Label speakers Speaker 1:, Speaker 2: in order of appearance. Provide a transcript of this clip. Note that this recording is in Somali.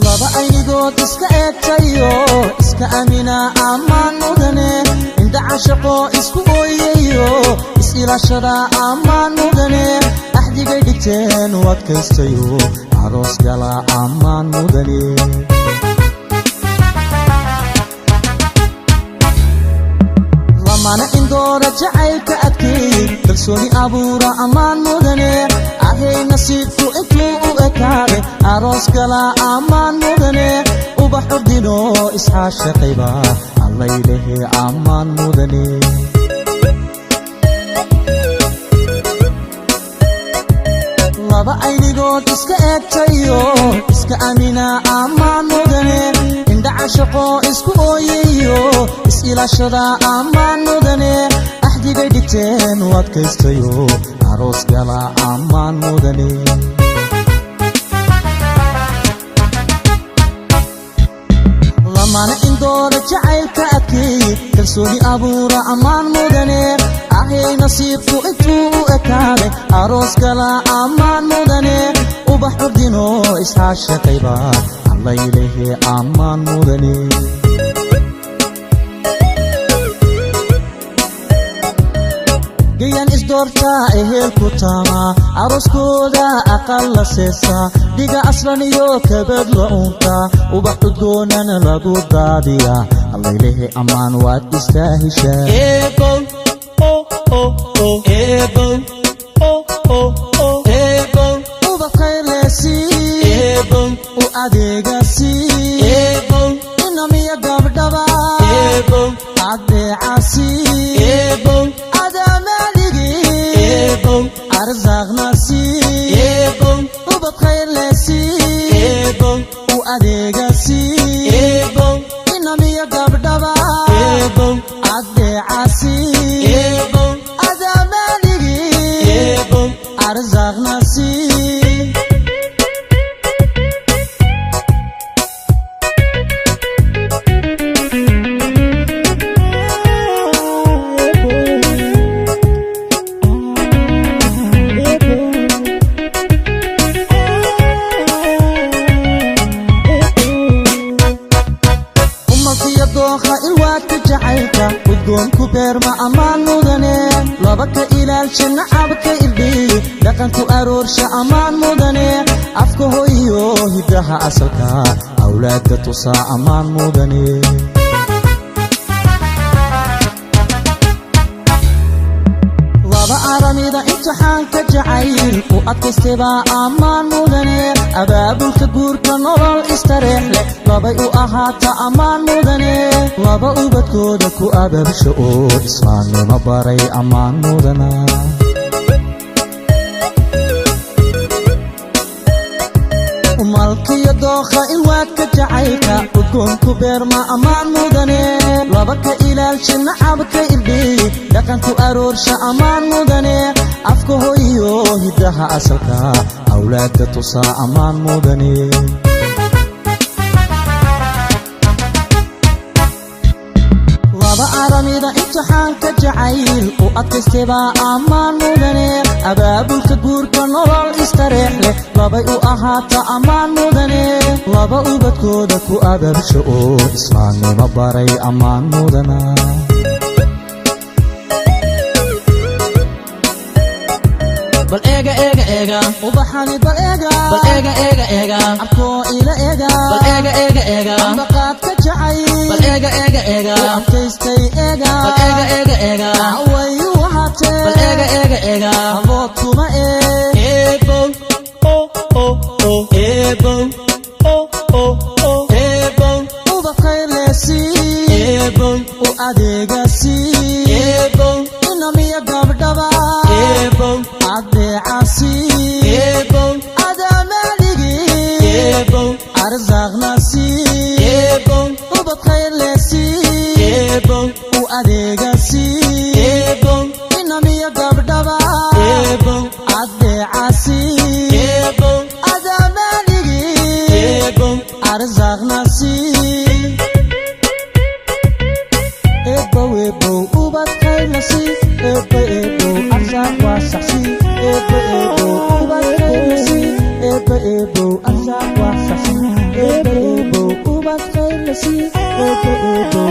Speaker 1: laba aynigood iska eegtayo iska amina amaan mudane inda cashaqo isku ooyayo is-ilaashada amaan mudane axdigay dhigteen u adkaystayo aroos gala amaan mudane lamana indoora jacaylka adkeey kalsooni abuura amaan mudane ahay nasiibku intuu u ekaade aroos gala amaan mudane ubax ordino isxaashaqayba allaylehe amaan mudane laba aynigood iska eegtayo iska amina amaan mudane inda cashaqo isku ooyayo is-ilaashada amaan mudane axdigay dhigteen u adkaystayo aroos gala amaan mudane lamana indoora jacaylka adkeey kalsooni abuura amaan mudane ahay nasiibku intuu u ekaade aroos gala amaan mudane ubax ordino isxaashaqayba allaylehe amaan mudane gayan isdoorta ehelku taama arooskooda aqal la seesa dhiga aslan iyo kabad la unta ubax udgoonana lagu daadiya allaylehe amaan waad istaahishaa ubax kaylesi u adeegasi inamiya gabdhaba adeecasi arzaqnasi ubad khayrlesi u adeegasi inamiya gabdhaba adeecasi adamaligi arzaqnasi ilwaadka jacaylka udgoonku beerma amaan mudane labaka ilaalsha nacabka irdhiy dhaqanku aroorsha amaan mudane afka hoyo hidaha asalka awlaadka tusaa amaan mudane laba aramida imtixaanka jacayl u adkaystaba amaan mudane abaabulka guurka nolol istareex leh labay u ahaata amaan mudane laba ubadkooda ku abaabsha oo islaamnimo baray amaan mudana malkiyo dookha ilwaadka jacaylka udgoonku beerma amaan mudane laba ka ilaalsha nacabka irdhiy dhaqanku aroorsha amaan mudane afka hoyo hidaha asalka awlaadka tusaa amaan mudane laba aramida imtixaanka jacayl u adkaystaba amaan mudane abaabulka guurka nolol istareex leh labay u ahaata amaan mudane laba ubadkooda ku abaabsha oo islaamnimo baray amaan mudana bal eega ubaxani bal eega abko ila eega bal eega ambaqaadka jacayl bal eega abkaystay eega bal eega wayu wahatee bal eega abood kuma ubax kaylesi u adeegasi inamiya gabdhaba adeecasi adamaligi arzaqnasi ubad khayrlesi u adeegasi inamiya gabdhaba adeecasi adamaligi arzaqnasi ubad khayrlesi arzaq wasaxsi ubad khayrlesi arzaq wasaxsi si eebe eebo